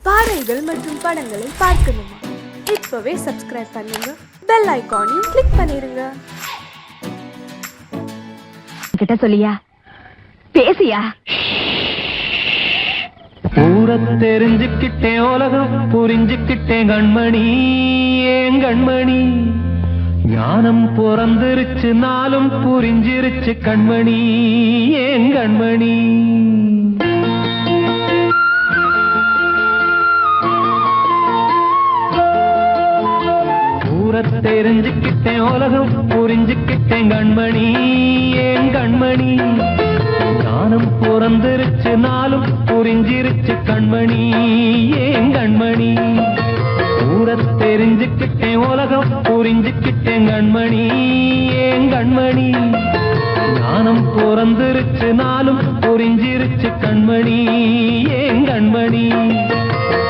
பாடல்கள் மற்றும் படங்களை பார்க்கணுமா? இப்பவே சப்ஸ்கிரைப் பண்ணுங்க, பெல் ஐகானையும் கிளிக் பண்ணிருங்க. கிட்ட சொல்லியா பேசியா? ஊரை தெரிஞ்சுக்கிட்டேன், உலகம் புரிஞ்சுக்கிட்டேன் கண்மணி, ஏன் கண்மணி. ஞானம் பிறந்திருச்சு, நாளும் புரிஞ்சிருச்சு கண்மணி, ஏன் கண்மணி. ஊரை தெரிஞ்சுக்கிட்டேன், உலகம் புரிஞ்சுக்கிட்டேன் கண்மணி, ஏன் கண்மணி. ஞானம் பிறந்திருச்சு, நாளும் புரிஞ்சிருச்சு கண்மணி, ஏன் கண்மணி. ஊரை தெரிஞ்சுக்கிட்டேன், உலகம் புரிஞ்சுக்கிட்டேன் கண்மணி, ஏன் கண்மணி. ஞானம் பிறந்திருச்சு, நாளும் புரிஞ்சிருச்சு கண்மணி, ஏன் கண்மணி.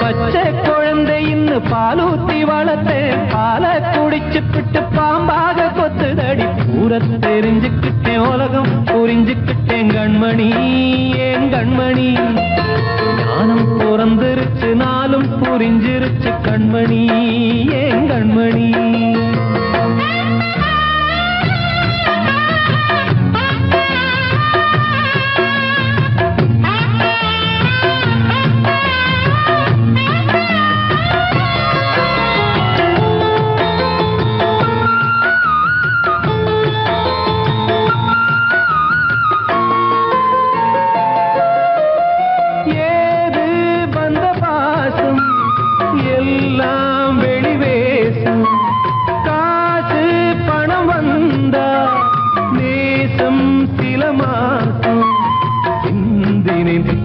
பச்சை குழந்தை இன்னும் பாலூத்தி வளர்த்தேன், பாலை குடிச்சு பிட்டு பாம்பாக கொத்துதடி. ஊரை தெரிஞ்சுக்கிட்டேன், உலகம் புரிஞ்சுக்கிட்டேன் கண்மணி, ஏன் கண்மணி. ஞானம் பிறந்திருச்சு, நாளும் புரிஞ்சிருச்சு கண்மணி, ஏன் கண்மணி.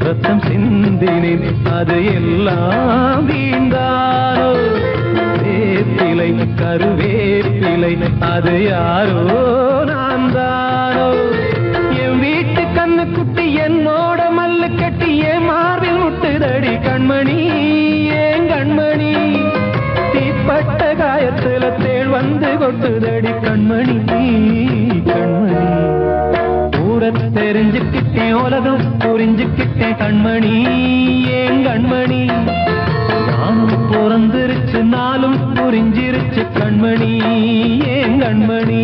ரத்தம் சிந்தினேன், அது எல்லாம் வீண்டானோ. வேப்பிலை கருவேப்பிலை, அது யாரோ நான் தானோ. என் வீட்டு கண்ணு குட்டி என்னோட மல்லு கட்டி என் மார்பில் முட்டுதடி கண்மணி, ஏன் கண்மணி. தீப்பட்ட காயத்துல தேள் வந்து கொட்டுதடி கண்மணி, கண்மணி. ஊரை தெரிஞ்சுக்கிட்டேன், உலகம் புரிஞ்சுக்கிட்டேன் கண்மணி, ஏன் கண்மணி. நானும் பிறந்திருச்சு, நாளும் புரிஞ்சிருச்சு கண்மணி, ஏன் கண்மணி.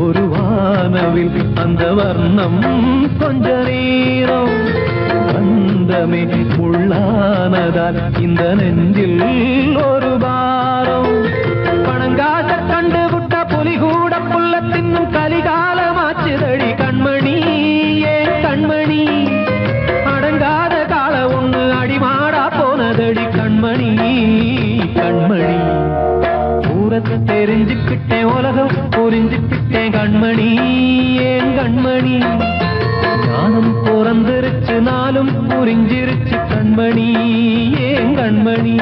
ஒரு வானவில் அந்த வர்ணம் கொஞ்ச நேரம் வந்தமே உள்ளானதால் இந்த நெஞ்சில் ஒரு பாரம். பணங்காச கண்டு விட்ட புலி கூட புல்ல தின்னும் கலிகாலமாச்சுதடி கண்மணி, ஏன் கண்மணி. அடங்காத கால ஒண்ணு அடிமாடா போனதடி கண்மணி, கண்மணி. ஊரை தெரிஞ்சுக்கிட்டேன், உலகம் புரிஞ்சுக்கிட்டேன் கண்மணி, ஏன் கண்மணி. ஞானம் பிறந்திருச்சு, நாளும் புரிஞ்சிருச்சு கண்மணி, ஏன் கண்மணி.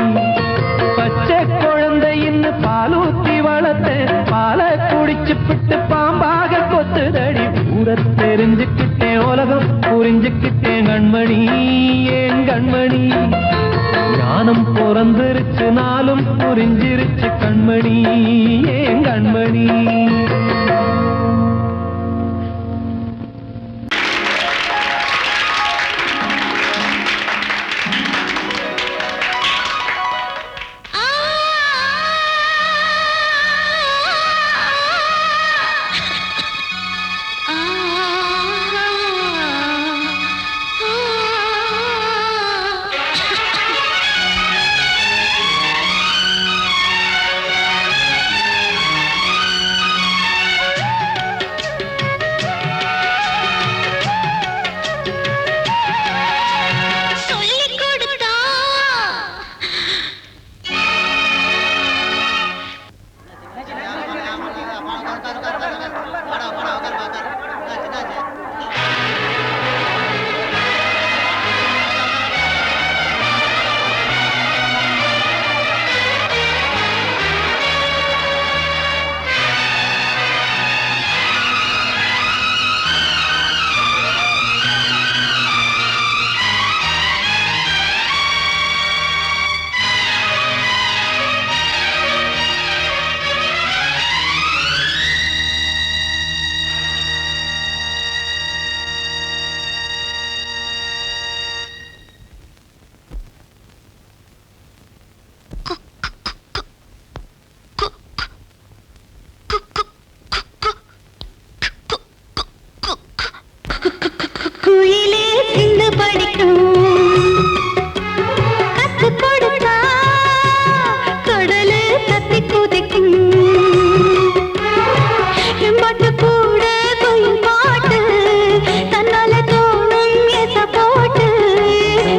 பச்சை குழந்தை இன்னும் பாலூத்தி வளர்த்தேன், பாலை குடிச்சு பிட்டு பாம்பாக கொத்துதடி. ஊரை தெரிஞ்சுக்கிட்டேன், உலகம் புரிஞ்சுக்கிட்டேன் கண்மணி, ஏன் கண்மணி. ஞானம் பிறந்திருச்சு, நாளும் புரிஞ்சிருச்சு கண்மணி, ஏன் கண்மணி. படிக்கும் கத்து கொடுத்தா கடலு தத்தி குதிக்கும் எம்பாட்டு கூட கோயில் பாட்டு தன்னால தோணும் எச போட்டு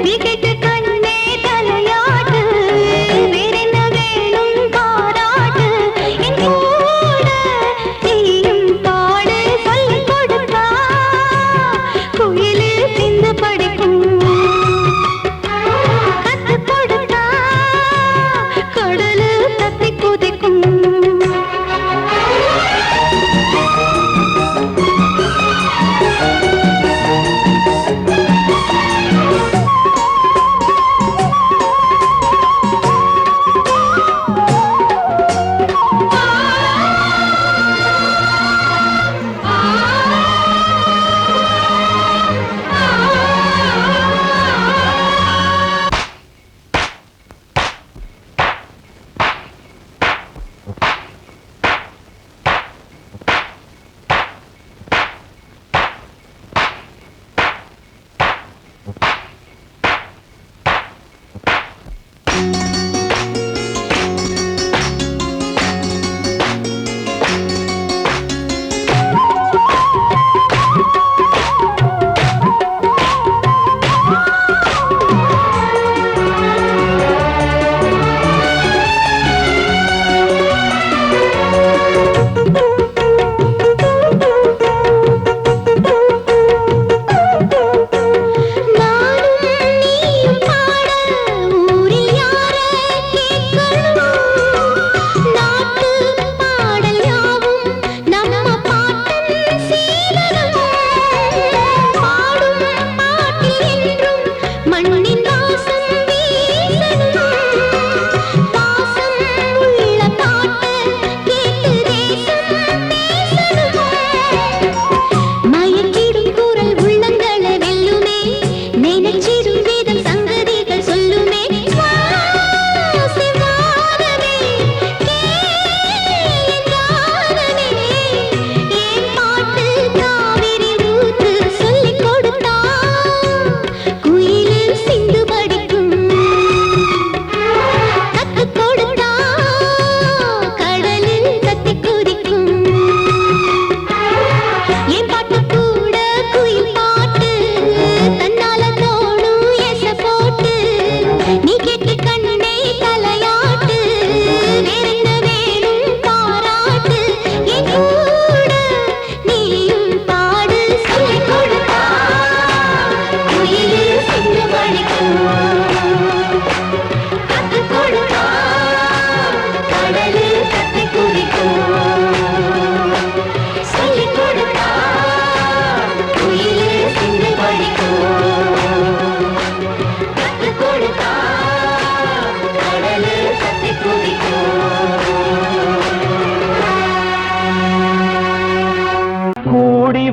நீ கேட்டு கண்ணே தலையாட்டு வேறென்ன வேணும் பாராட்டு என் கூட நீயும் பாடு சொல்லிக் கொடுத்தா குயிலு சிந்து படிக்கும் கத்து கொடுத்தா கடலு தத்தி குதிக்கும்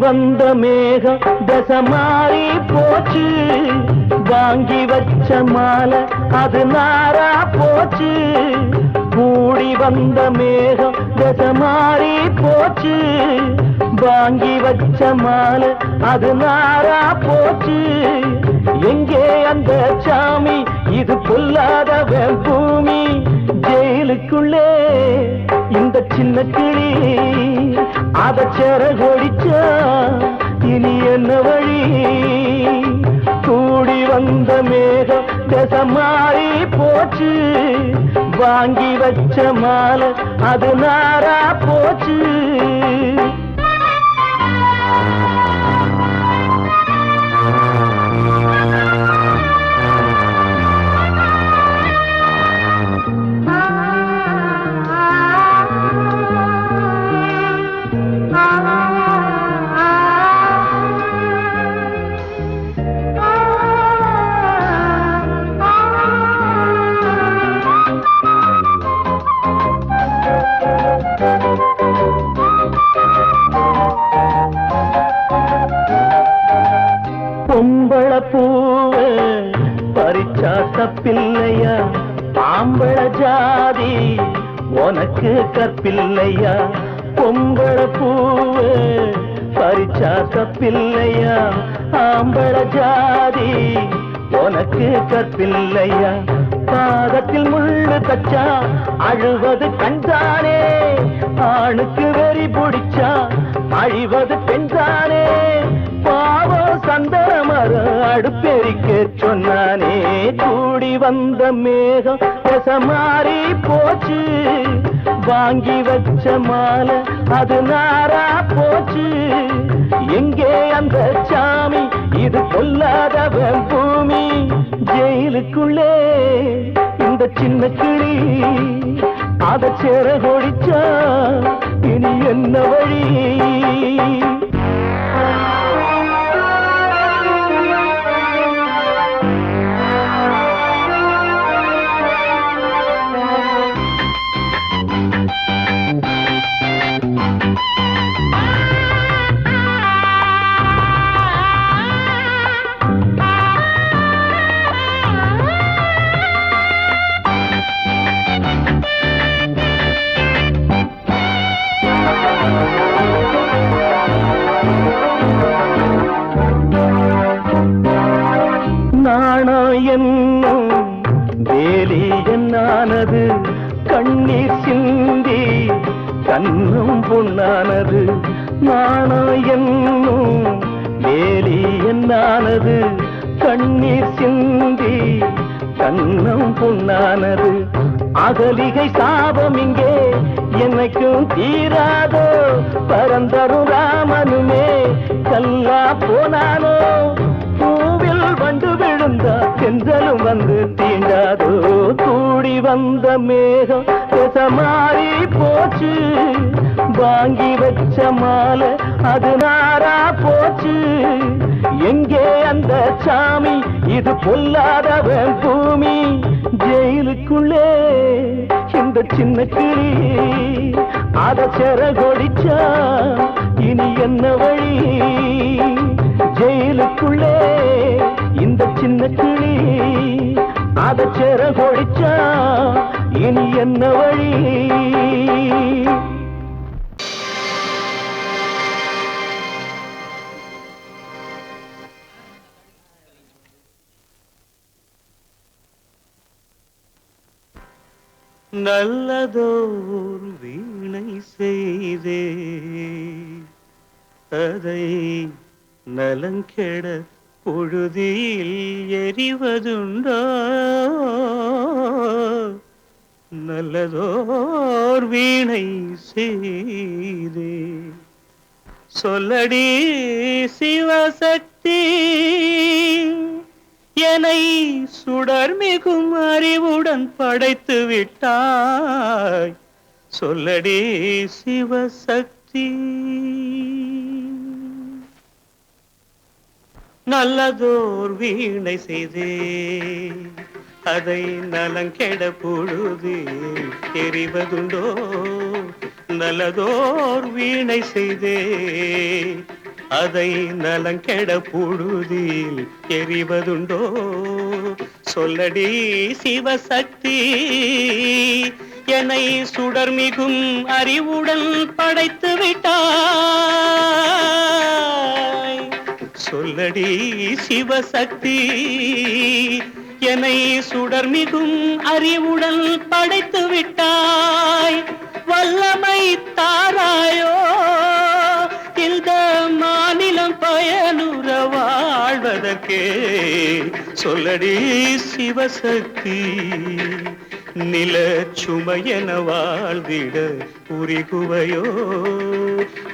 வந்த மேகம் தசை மாறி போச்சு வாங்கி வச்ச மாலை அது நாரா போச்சு கூடி வந்த மேகம் தசை மாறி போச்சு வாங்கி வச்ச மாலை அது நாரா போச்சு எங்கே அந்த சாமி இது பொல்லாதவன் பூமி ஜெயிலுக்குள்ளே இந்த சின்ன கிளி அத செரகொடிச்சா இனி என்ன வழி கூடி வந்த மேகம் தசை மாறி போச்சு வாங்கி வச்ச மாலை அது நாரா போச்சு பொம்பள பூவ பறிச்சா தப்பில்லையா ஆம்பள ஜாதி உனக்கு கற்பில்லையா பொம்பள பூவ பறிச்சா தப்பில்லையா ஆம்பள ஜாதி உனக்கு கற்பில்லையா பாதத்தில் முள்ளு தச்சா அழுவது கண்தானே ஆணுக்கு வெறி பிடிச்சா அழிவது பெண்தானே பாவம் சந்தன மரம் அடுப்பெரிக்க சொன்னானே கூடி வந்த மேகம் மாறி போச்சு வாங்கி வச்ச மாலை அது நாரா போச்சு எங்கே அந்த சாமி இது கொல்லாதவன் பூமி ஜெயிலுக்குள்ளே இந்த சின்ன கிளி அத சேர கொடிச்சா இனி என்ன வழி என்னும் வேலி என்னானது கண்ணீர் சிந்தி கண்ணும் பொன்னானது நாணம் என்னும் வேலி என்னானது கண்ணீர் சிந்தி கண்ணும் பொன்னானது அகலிகை சாபம் இங்கே என்னைக்கும் தீராதோ பரந்தரும் ராமனுமே கல்லா போனானோ பூவில் வண்டு விழுந்தா செஞ்சலும் வந்து தீண்டாதோ கூடி வந்த மேகம் மாறி போச்சு வாங்கி வச்ச மாலை அது நாரா போச்சு எங்கே அந்த சாமி இது பொல்லாதவன் பூமி ஜெயிலுக்குள்ளே இந்த சின்ன கிளி அத செர கொடிச்சா இனி என்ன வழி ஜெயிலுக்குள்ளே இந்த சின்ன கிளி அத செர கொடிச்சா இனி என்ன வழி நல்லதோர் வீணை செய்தே அதை நலங்கெட பொழுதில் எறிவதுண்டோ நல்லதோர் வீணை செய்தே சொல்லடி சிவசக்தி என்னை சுடர் மிகும் அறிவுடன் படைத்து விட்டாய் சொல்லடி சிவசக்தி நல்லதோர் வீணை செய்தே அதை நலங்கெட பொழுது எறிவதுண்டோ நல்லதோர் வீணை செய்தே அதை நலங்கெட பொழுதில் எறிவதுண்டோ சொல்லடி சிவசக்தி என்னை சுடர் மிகும் அறிவுடன் படைத்து விட்டாய் சொல்லடி சிவசக்தி என்னை சுடர் மிகும் அறிவுடன் படைத்து விட்டாய் வல்லமை தாராயோ இந்த மாநிலம் பயனுற வாழ்வதற்கே சொல்லடி சிவசக்தி நில சுமையென வாழ்ந்திட புரிகுவையோ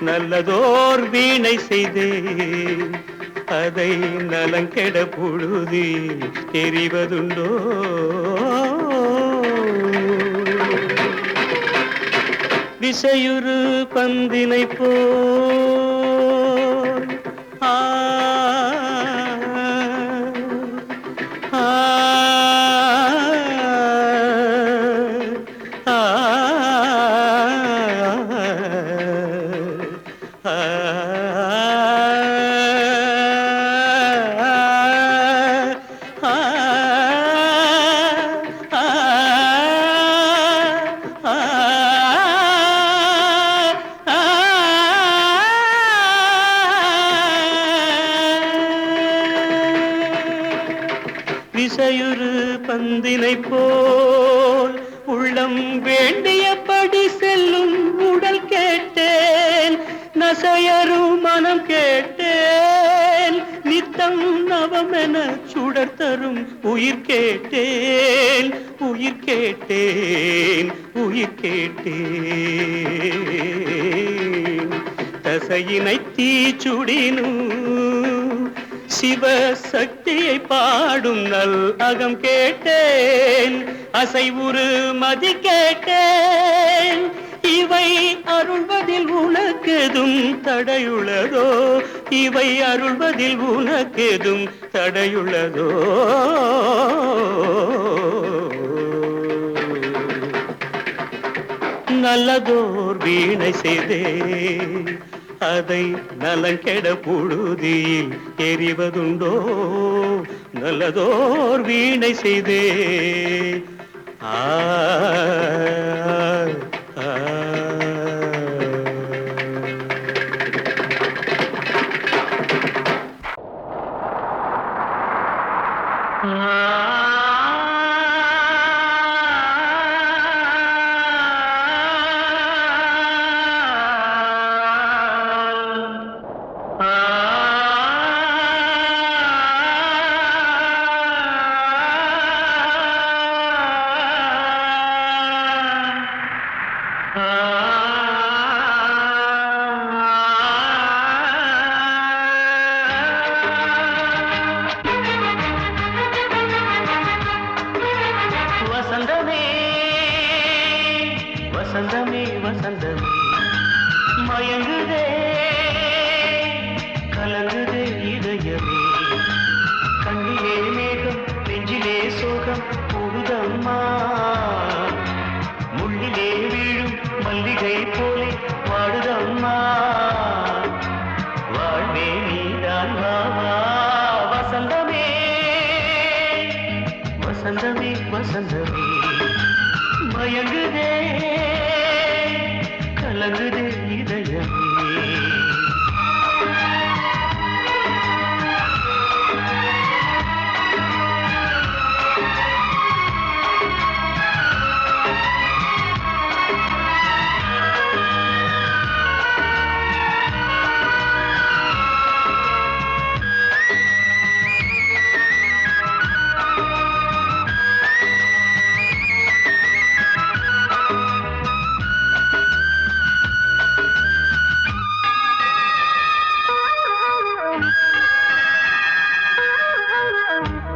நல்லதோர் வீணை செய்தே அதை நலங்கெட பொழுதில் தெரிவதுண்டோ விசையுறு பந்தினை போல் ஆ இசையுறு பந்தினை போல் உள்ளம் வேண்டியபடி செல்லும் உடல் கேட்டேன், நசையரும் மனம் கேட்டேன், நித்தம் நவமென சுடர் தரும் உயிர் கேட்டேன், உயிர் கேட்டேன், உயிர் கேட்டேன். தசையினை தீச்சுடினும் சிவசக்தியை பாடும் நல் அகம் கேட்டேன், அசைவுறு மதி கேட்டேன். இவை அருள்வதில் உனக்கெதும் தடையுள்ளதோ, இவை அருள்வதில் உனக்கெதும் தடையுள்ளதோ. நல்லதோர் வீணை செய்தே அதை நலங்கெட புழுதியில் எறிவதுண்டோ, நல்லதோர் வீணை செய்தே. ஆ வசந்தமே வசந்தமே மயங்குதே கலங்குதே இதயமே, கண்ணிலே மேகம் நெஞ்சிலே சோகம் கூடுதம்மா, முள்ளிலே வீழும் மல்லிகை போலே வாடுதம்மா, வாழ்வே நீதான் வாவா. வசந்தமே வசந்தமே வசந்தமே மயங்குதே கலங்குதே இதயமே.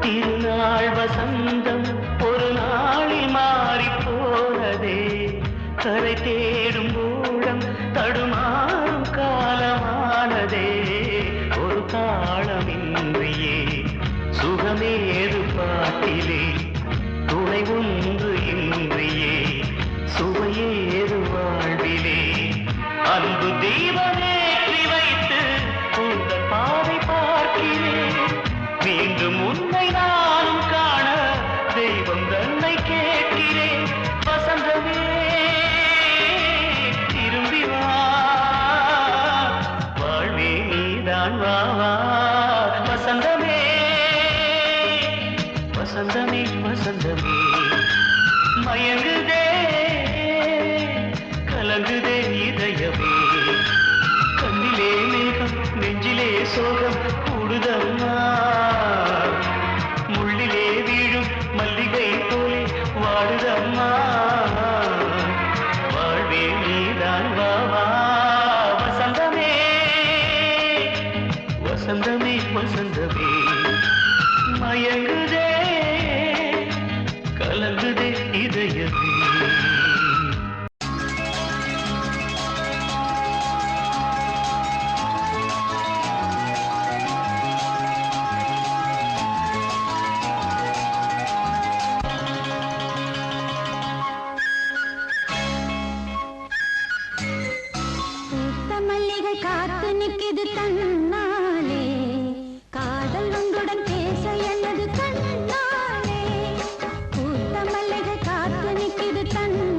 திருநாள் வசந்தம் ஒரு நாளில் மாறி போனதே, கரை தேடும் ஊடம் தடுமாறும் காலமானதே, ஒரு தாளமின்றியே சுகமேது பாட்டிலே, துணை ஒன்று இன்றியே சுவையேது வாழ்விலே, அன்பு தீபமேற்றி வைத்து உங்கள் பாதை பார்க்கிறேன், மீண்டும் உன்னை நானும் காண தெய்வம் தன்னை கேட்கிறேன். வசந்தமே திரும்பி வா, வாழ்வே நீதான் வாவா. வசந்தமே வசந்தமே வசந்தமே மயங்குதே கலங்குதே இதயமே, கண்ணிலே மேகம் நெஞ்சிலே சோகம் கூடுதம்மா, முள்ளிலே வீழும் மல்லிகை போலே வாடுதம்மா, வாழ்வே நீதான் வாவா. வசந்தமே வசந்தமே வசந்தமே மயங்குதே கலங்குதே இதயமே. மல்லிகை காத்து நிற்கிது தன்னாலே, காதல் ஒன்றுடன் பேச என்னது கண்ணாலே, பூத்த மல்லிகை காத்து நிற்கிது தன்னாலே.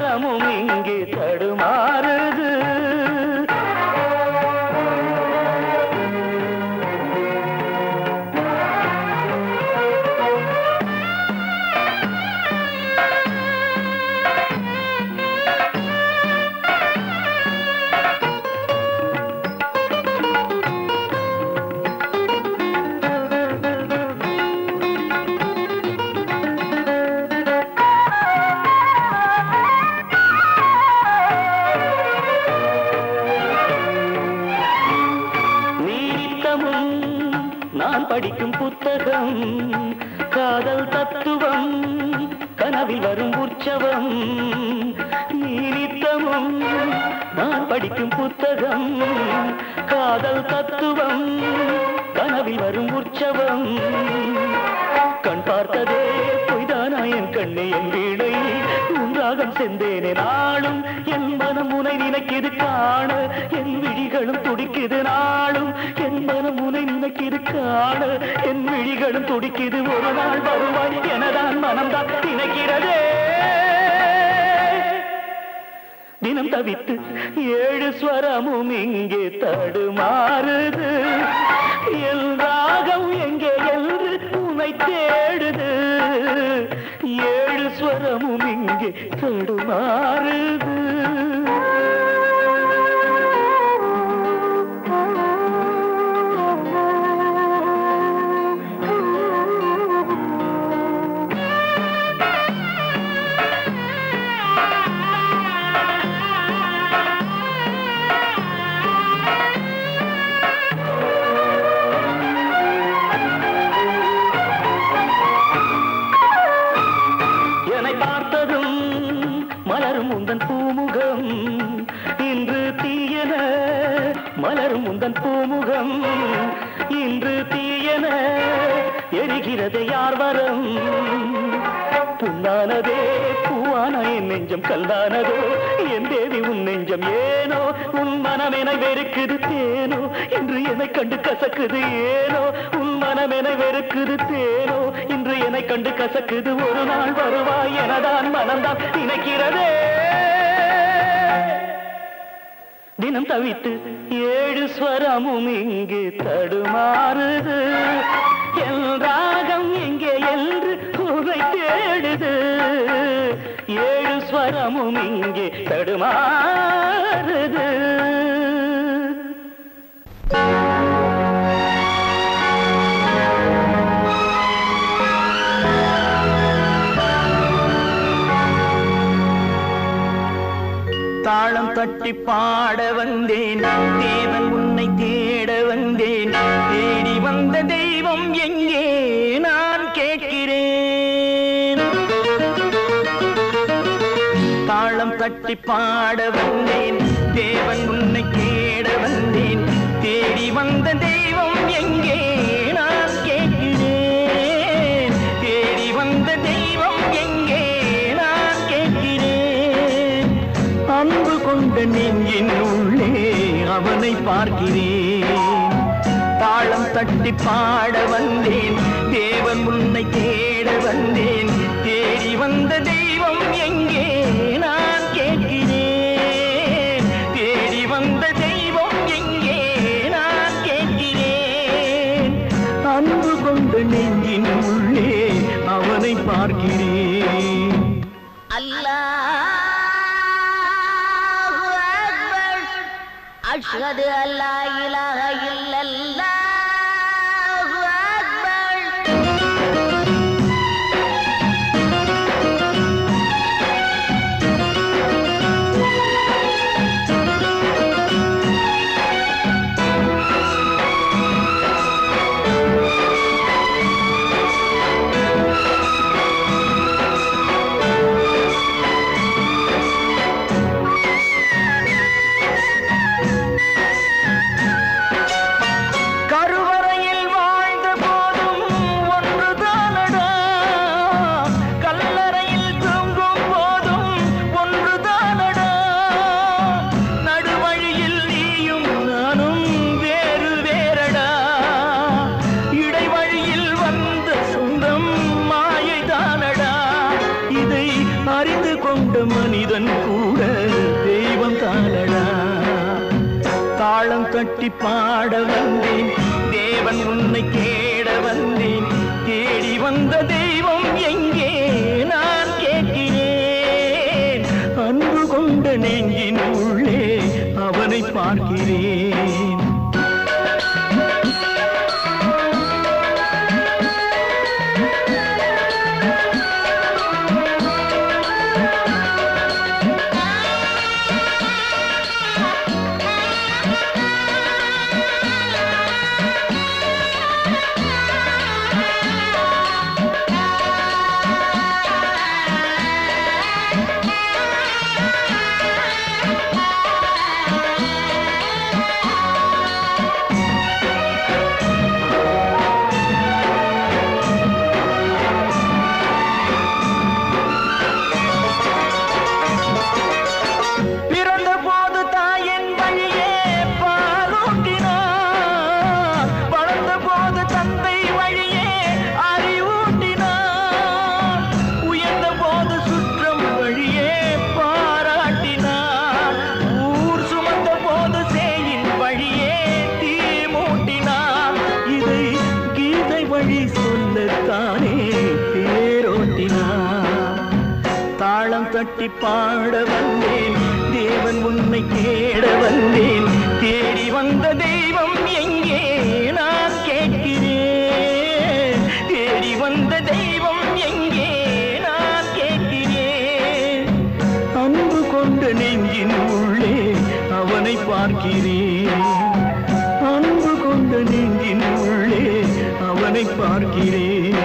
ஸ்வரமும் இங்கே தடுமாறுது. நான் படிக்கும் புத்தகம் காதல் தத்துவம் கனவில் வரும் உற்சவம். நித்தமும் நான் படிக்கும் புத்தகம் காதல் தத்துவம் கனவில் வரும் உற்சவம். கண் பார்த்ததே பொய்தானா என் கண்ணே என் வீணை உன்றாகம் சென்றேனே நாளும். என் மனம் உனை நினைக்கிது காண என் விழிகளும் துடிக்குது நாளும். என் மனம் உனை நினைக்கிது காண என் விழிகளும் துடிக்குது. ஒரு நாள் வருவாய் எனதான் மனம்தான் நினைக்கிறதே. தினம் தவித்து 7 ஸ்வரமும் இங்கே தடுமாறுது. என் ராகம் எங்கே என்று உன்னை தேடுது. 7 ஸ்வரமும் இங்கே தடுமாறுது. மலரும் உந்தன் பூமுகம் இன்று தீயன. மலரும் உந்தன் பூமுகம் இன்று தீயன எரிகிறது யார் வரம். புண்ணானதே பூவான என் நெஞ்சம் கல்லானதோ என் தேவி உன் நெஞ்சம் ஏனோ. உன் மனம் என வெறுக்குது தேனோ இன்று என்னை கண்டு கசக்குது ஏனோ. உன் மனம் என வெறுக்குது தேனோ இன்று என்னை கண்டு கசக்குது. ஒரு நாள் வருவாய் எனதான் மனம்தான் நினைக்கிறதே. தினம் தவித்து 7 ஸ்வரமும் இங்கே தடுமாறுது. என் ராகம் எங்கே என்று உன்னை தேடுது. 7 ஸ்வரமும் இங்கே தடுமாறுது. தாளம் தட்டி பாட வந்தேன் தேவன் உன்னை தேட வந்தேன். தேடி வந்த தெய்வம் எங்கே நான் கேட்கிறேன். தாளம் தட்டி பாட வந்தேன் தேவன் உன்னை தேட வந்தேன். தேடி வந்த தெய்வம் எங்கே நான் கேட்கிறேன். தேடி வந்த தெய்வம் எங்கே நான் கேட்கிறேன். அன்பு கொண்ட நெஞ்சின் உள்ளே அவனை பார்க்கிறேன். தாளம் தட்டி பாட வந்தேன் தேவன் உன்னை தேட வந்தேன். தேடி வந்த தெய்வம் எங்கே நான் கேட்கிறேன். தேடி வந்த தெய்வம் எங்கே நான் கேட்கிறேன். அன்பு கொண்ட நெஞ்சின் உள்ளே அவனை பார்க்கிறேன். அஷ்ஹது அல்லா இலாஹ இல்லல்லாஹு அக்பர். தட்டி பாட வந்தேன், தேவன் உன்னை கேட வந்தேன். தேடி வந்த தெய்வம் எங்கே நான் கேட்கிறேன். அன்பு கொண்ட நெஞ்சின் உள்ளே அவனை பார்க்கிறேன். தட்டி பாட வந்தேன், தேவன் உன்னை கேட வந்தேன். தேடி வந்த தெய்வம் எங்கே நான் கேட்கிறேன். தேடி வந்த தெய்வம் எங்கே நான் கேட்கிறேன். அன்பு கொண்ட நெஞ்சின் உள்ளே அவனை பார்க்கிறேன். அன்பு கொண்ட நெஞ்சின் உள்ளே அவனை பார்க்கிறேன்.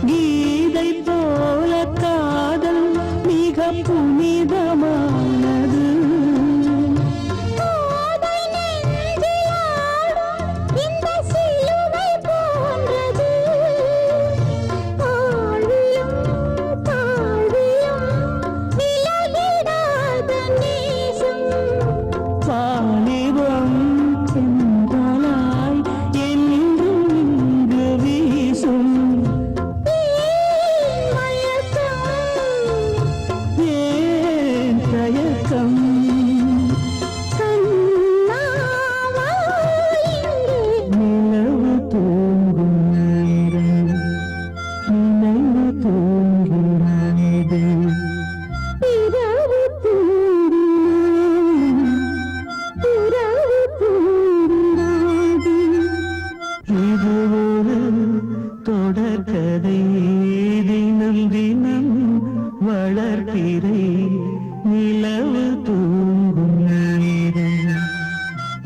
கீதை போல காதல் மிக புனிதமானது. வாலிபம் சென்றலாய் என்றும் இங்கு வீசும். ஏன் தயக்கம்? நிலவு தூங்கும் நேரம் நினைவு தூங்கிறது. இது ஒரு தொடர்கதை, தினம் தினம் வளர்ப்பிறை. நிலவு தூங்கும் நேரம்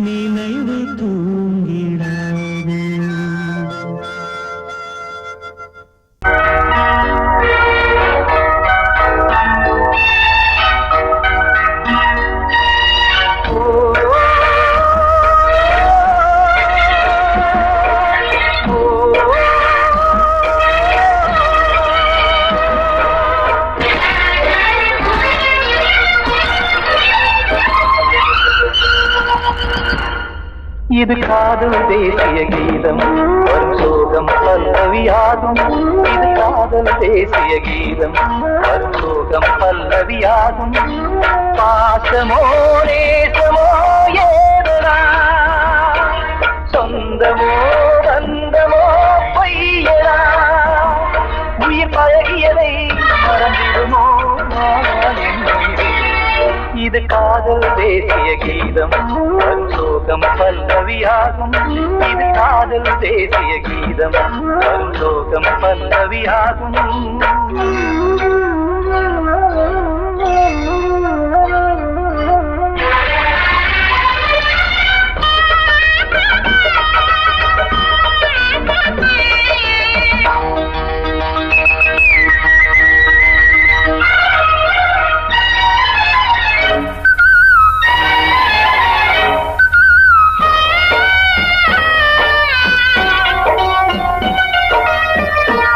நினைவு தூங்கிடாது. இது காதல் தேசிய கீதம், வரும் சோகம் பல்லவியாகும். இது காதல் தேசிய கீதம், வரும் சோகம் பல்லவியாகும். பாசமோ நேசமோ ஏதனா, சொந்தமோ பந்தமோ பொய்யனா, உயிர் பழகியதை மறந்திடுமோ இது காதல் தேசிய கீதம், வரும் சோகம் பல்லவியாகும். இது காதல் தேசிய கீதம், வரும் சோகம் பல்லவியாகும்.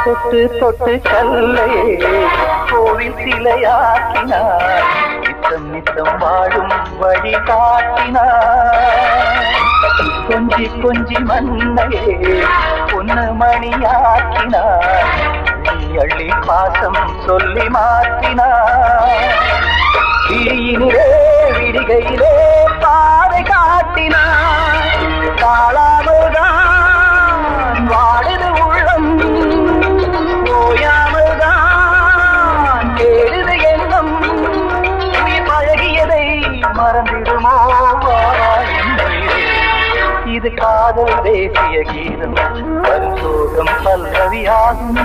தொட்டு தொட்டு கல்லையே கோவில் சிலையாக்கினார், நித்தம் நித்தம் வாழும் வழி காட்டினார். கொஞ்சி கொஞ்சி மண்ணையே பொன்னு மணியாக்கினார், அள்ளி பாசம் சொல்லி மாற்றினார். விழியினிலே விடிகையிலே பாதை காட்டினார், காளாமல்தான் வாடுது உள்ளம், ஓயாமல்தான் கேடுது எண்ணம். உயிர் பழகியதை மறந்திடுமோ இது காதல் தேசிய கீதம், வரும் சோகம் பல்லவியாகும்.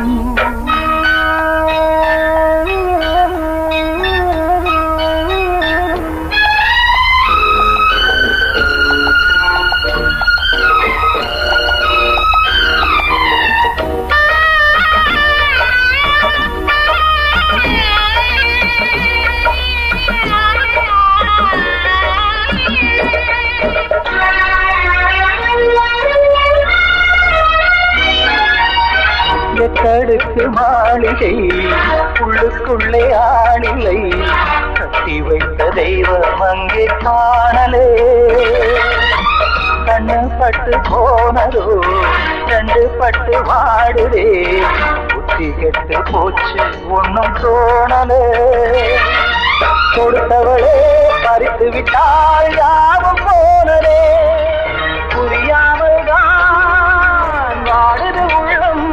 எட்டடுக்கு மாளிகை உள்ளுக்குள்ளே ஆளிலை, கட்டி வைத்த தெய்வம் அங்கே காணலே. கண்ணு பட்டு போனதோ ரெண்டு பட்டு வாடுதே, புத்தி கெட்டு போச்சு ஒன்னும் தோணலே. கொடுத்தவளே பறித்து விட்டால் யாவும் போனதே, புரியாமல் தான் வாடுது உள்ளம்.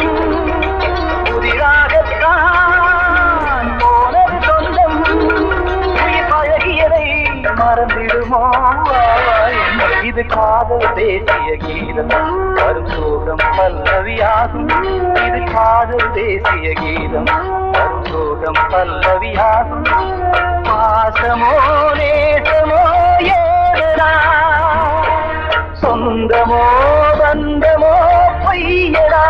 புதிராகத்தான் போனது சொந்தம், உயிர் பழகியதை மறந்திடுமோ இது காதல் தேசிய கீதம், வரும் சோகம் பல்லவியாகும். இது காதல் தேசிய கீதம், வரும் சோகம் பல்லவியாகும். பாசமோ நேசமோ ஏதனா, சொந்தமோ பந்தமோ பொய்யடா.